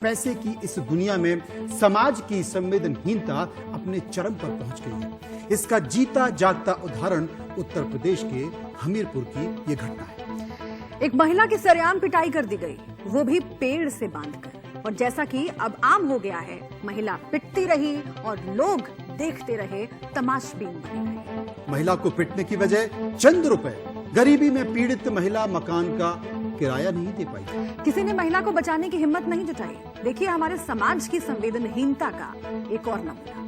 पैसे की इस दुनिया में समाज की संवेदनहीनता अपने चरम पर पहुंच गई है। इसका जीता जागता उदाहरण उत्तर प्रदेश के हमीरपुर की ये घटना है। एक महिला की सरेआम पिटाई कर दी गई, वो भी पेड़ से बांधकर। और जैसा कि अब आम हो गया है, महिला पिटती रही और लोग देखते रहे, तमाशबीन बने रहे। महिला को पिटने की वजह चंद रुपए। गरीबी में पीड़ित महिला मकान का किराया नहीं दे पाई। किसी ने महिला को बचाने की हिम्मत नहीं जुटाई। देखिए हमारे समाज की संवेदनहीनता का एक और नमूना।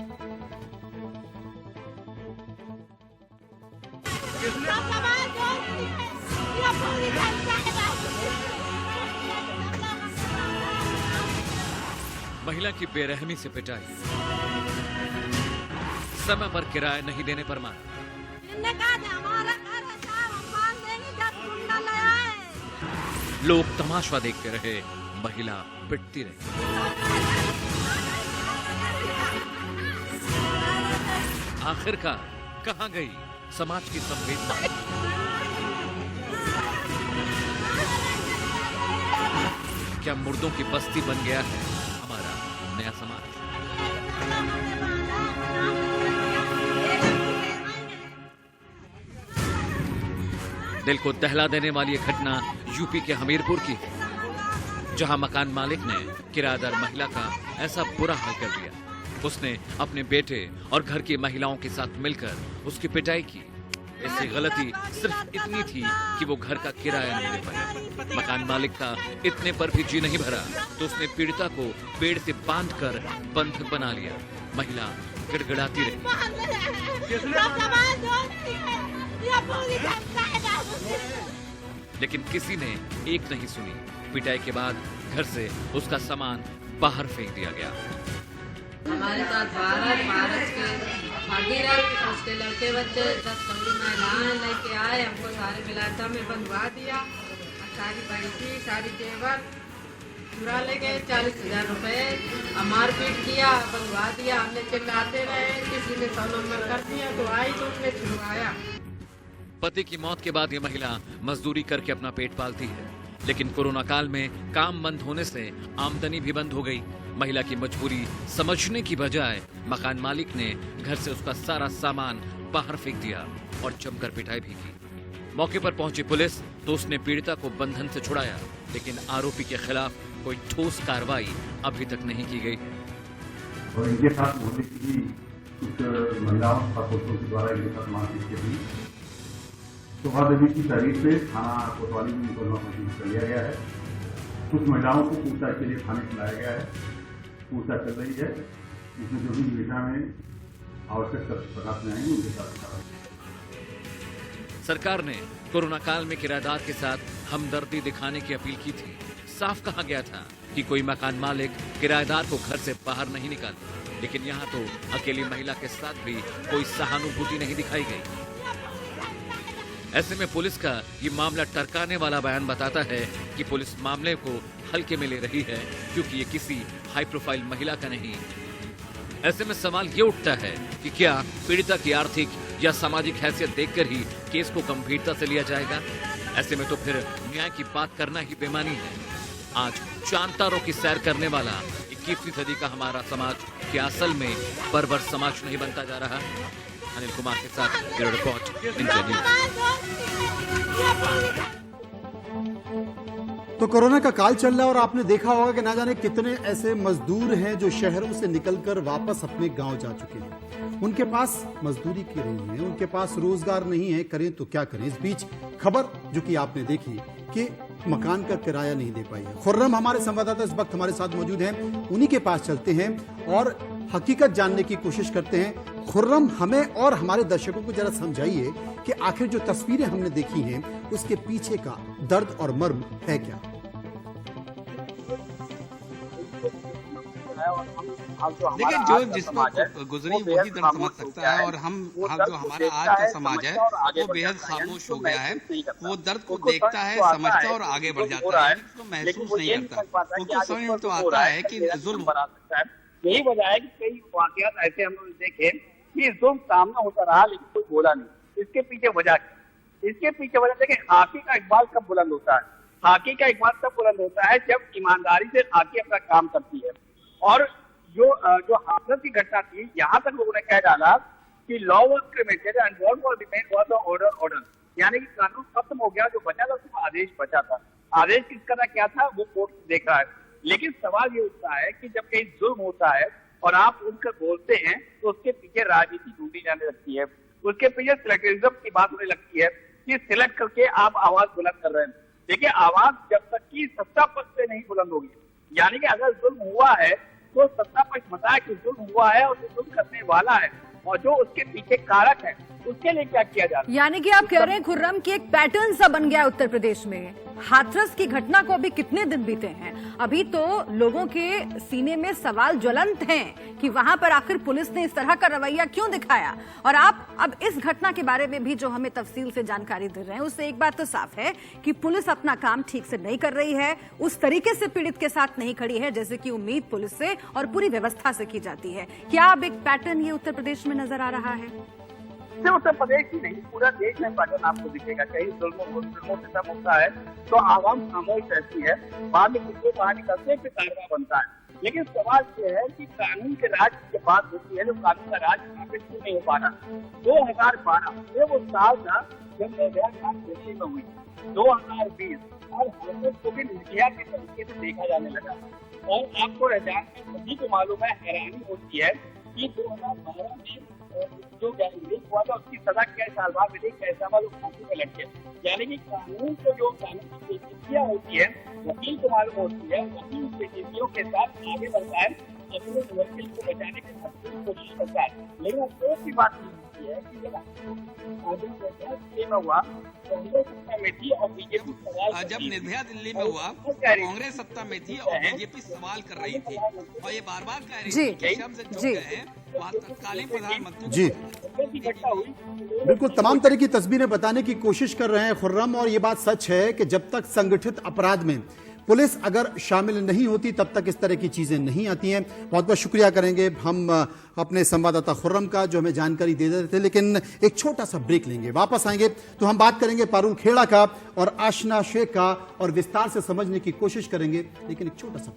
महिला की बेरहमी से पिटाई, समय पर किराया नहीं देने पर मार। लोग तमाशा देखते रहे, महिला पिटती रही। आखिरकार कहां गई समाज की संवेदना? क्या मुर्दों की बस्ती बन गया है हमारा नया समाज? दिल को दहला देने वाली यह घटना यूपी के हमीरपुर की है, जहां मकान मालिक ने किराएदार महिला का ऐसा बुरा हाल कर दिया। उसने अपने बेटे और घर की महिलाओं के साथ मिलकर उसकी पिटाई की। इसकी गलती सिर्फ इतनी थी कि वो घर का किराया नहीं दे पाया। मकान मालिक का इतने पर भी जी नहीं भरा तो उसने पीड़िता को पेड़ से बांधकर बंधक बना लिया। महिला गिड़गिड़ाती रही। लेकिन किसी ने एक नहीं सुनी। पिटाई के बाद घर से उसका सामान बाहर फेंक दिया गया। हमारे साथ भारत के भागीरथ, उसके लड़के बच्चे 10 पंद्रह महिलाएं लेके आए, हमको सारे मिलाटा में बंधवा दिया। सारी पैसी सारी जेवर चुरा ले गए, 40,000 रुपए। मारपीट किया, बंधवा दिया। हमने चिल्लाते रहे, किसी ने 100 नंबर कर दिया तो आई तो उसने छुड़वाया। पति की मौत के बाद ये महिला मजदूरी करके अपना पेट पालती है, लेकिन कोरोना काल में काम बंद होने से आमदनी भी बंद हो गई। महिला की मजबूरी समझने की बजाय मकान मालिक ने घर से उसका सारा सामान बाहर फेंक दिया और जमकर पिटाई भी की। मौके पर पहुंची पुलिस तो उसने पीड़िता को बंधन से छुड़ाया, लेकिन आरोपी के खिलाफ कोई ठोस कार्रवाई अभी तक नहीं की गई। और इनके साथ होने की कुछ महिलाओं के द्वारा इनके साथ मारपीट की सुहादेवी की तहरीर से थाना कोतवाली में मुकदमा पंजीकृत कर लिया गया है। कुछ महिलाओं को पूछताछ के लिए थाने से लाया गया है। पूछताछ चल रही है। इसमें जो भी दिशा में आवश्यक तथ्य प्रकाश में आएंगे उनके साथ सरकार ने कोरोना काल में किराएदार के साथ हमदर्दी दिखाने की अपील की थी। साफ कहा गया था कि कोई मकान मालिक किराएदार को घर से बाहर नहीं निकाले, लेकिन यहाँ तो अकेली महिला के साथ भी कोई सहानुभूति नहीं दिखाई गई। ऐसे में पुलिस का ये मामला टरकाने वाला बयान बताता है कि पुलिस मामले को हल्के में ले रही है, क्योंकि ये किसी हाई प्रोफाइल महिला का नहीं। ऐसे में सवाल ये उठता है कि क्या पीड़िता की आर्थिक या सामाजिक हैसियत देखकर ही केस को गंभीरता से लिया जाएगा? ऐसे में तो फिर न्याय की बात करना ही बेमानी है। आज चांतारों की सैर करने वाला 21वीं सदी का हमारा समाज क्या असल में बर्बर समाज नहीं बनता जा रहा? अनिल कुमार के साथ ब्यूरो रिपोर्ट, इंडिया न्यूज़। तो कोरोना का काल चल रहा है और आपने देखा होगा कि ना जाने कितने ऐसे मजदूर हैं जो शहरों से निकलकर वापस अपने गांव जा चुके हैं। उनके पास मजदूरी की नहीं है, उनके पास रोजगार नहीं है, करें तो क्या करें। इस बीच खबर जो कि आपने देखी कि मकान का किराया नहीं दे पाई है। खुर्रम हमारे संवाददाता इस वक्त हमारे साथ मौजूद हैं, उन्हीं के पास चलते हैं और हकीकत जानने की कोशिश करते हैं। खुर्रम, हमें और हमारे दर्शकों को जरा समझाइए कि आखिर जो तस्वीरें हमने देखी हैं उसके पीछे का दर्द और मर्म है क्या? देखिए, जो जिसको गुजरी वही दर्द समझ सकता है। और हम जो हमारा आज का समाज है वो बेहद खामोश हो गया है। वो दर्द को देखता है, समझता है और आगे बढ़ जाता है, तो महसूस नहीं करता। उनको समझ में तो आता है कि जुल्म। यही वजह है कि कई वाकयात ऐसे हम लोग देखे कि जुल्म सामना होता रहा लेकिन कोई बोला नहीं। इसके पीछे वजह देखिए, हाथी का इकबाल कब बुलंद होता है खाकी का एक बात तब बुलंद होता है जब ईमानदारी से खाकी अपना काम करती है। और जो हादसे की घटना थी, यहाँ तक लोगों ने कह डाला कि law was cremated and what was remain was the order, यानी कि कानून खत्म हो गया, जो बचा था सिर्फ आदेश बचा था। आदेश किसका क्या था वो कोर्ट देख रहा है। लेकिन सवाल ये उठता है कि जब कहीं जुल्म होता है और आप उनकर बोलते हैं तो उसके पीछे राजनीति ढूंढी जाने लगती है, उसके पीछे सिलेक्टिविज्म की बात होने लगती है कि सिलेक्ट करके आप आवाज बुलंद कर रहे हैं। देखिए, आवाज जब तक की सत्ता पक्ष से नहीं बुलंद होगी, यानी कि अगर जुल्म हुआ है तो सत्ता पक्ष बताए कि जुल्म हुआ है और जो जुल्म करने वाला है और जो उसके पीछे कारक है उसके लिए क्या किया जा रहा है। यानी कि आप कह रहे हैं खुर्रम की एक पैटर्न सा बन गया उत्तर प्रदेश में। हाथरस की घटना को अभी कितने दिन बीते हैं, अभी तो लोगों के सीने में सवाल ज्वलंत हैं कि वहां पर आखिर पुलिस ने इस तरह का रवैया क्यों दिखाया। और आप अब इस घटना के बारे में भी जो हमें तफसील से जानकारी दे रहे हैं, उससे एक बात तो साफ है कि पुलिस अपना काम ठीक से नहीं कर रही है, उस तरीके से पीड़ित के साथ नहीं खड़ी है जैसे कि उम्मीद पुलिस से और पूरी व्यवस्था से की जाती है। क्या अब एक पैटर्न ये उत्तर प्रदेश में नजर आ रहा है? सिर्फ उत्तर प्रदेश ही नहीं, पूरा देश में पैटर्न आपको दिखेगा। कहीं जुल्मों से सब होता है तो आवाम खामोश रहती है, बाद में कुछ बाहर निकलते हैं, फिर कारवा बनता है। लेकिन सवाल ये है कि कानून के राज की बात होती है, जो कानून का राज स्थापित क्यों नहीं हो पा रहा। 2012 ये वो साल था जब निर्भया दिल्ली में हुई। 2020 और हाथरस को भी निर्भया के तरीके से देखा जाने लगा। और आपको रजान में सभी को मालूम है, हैरानी होती है कि 2012 में जो गैंगरेप हुआ था उसकी सजा 6 साल बाद मिली, 6 साल बाद फांसी पे लग गया। यानी कि कानून को जो कानून की पेचीदगियां होती है वकील को मालूम होती है, वकील पेचीदगियों के साथ आगे बढ़ता है, अपने वकील को बचाने की भरपूर कोशिश करता है। लेकिन अफसोस की बात ये होती है कि जब में हुआ कांग्रेस सत्ता में थी और बीजेपी सवाल, जब निर्भया दिल्ली में हुआ कांग्रेस सत्ता में थी और बीजेपी सवाल कर रही थी और ये बार बार कह रही थी कि हम से जो है वहाँ तत्कालीन प्रधानमंत्री जी बिल्कुल तमाम तरह की तस्वीरें बताने की कोशिश कर रहे हैं खुर्रम। और ये बात सच है कि जब तक संगठित अपराध में पुलिस अगर शामिल नहीं होती तब तक इस तरह की चीजें नहीं आती हैं। बहुत बहुत शुक्रिया करेंगे हम अपने संवाददाता खुर्रम का जो हमें जानकारी दे रहे थे। लेकिन एक छोटा सा ब्रेक लेंगे, वापस आएंगे तो हम बात करेंगे पारुल खेड़ा का और आशना शेख का और विस्तार से समझने की कोशिश करेंगे, लेकिन एक छोटा सा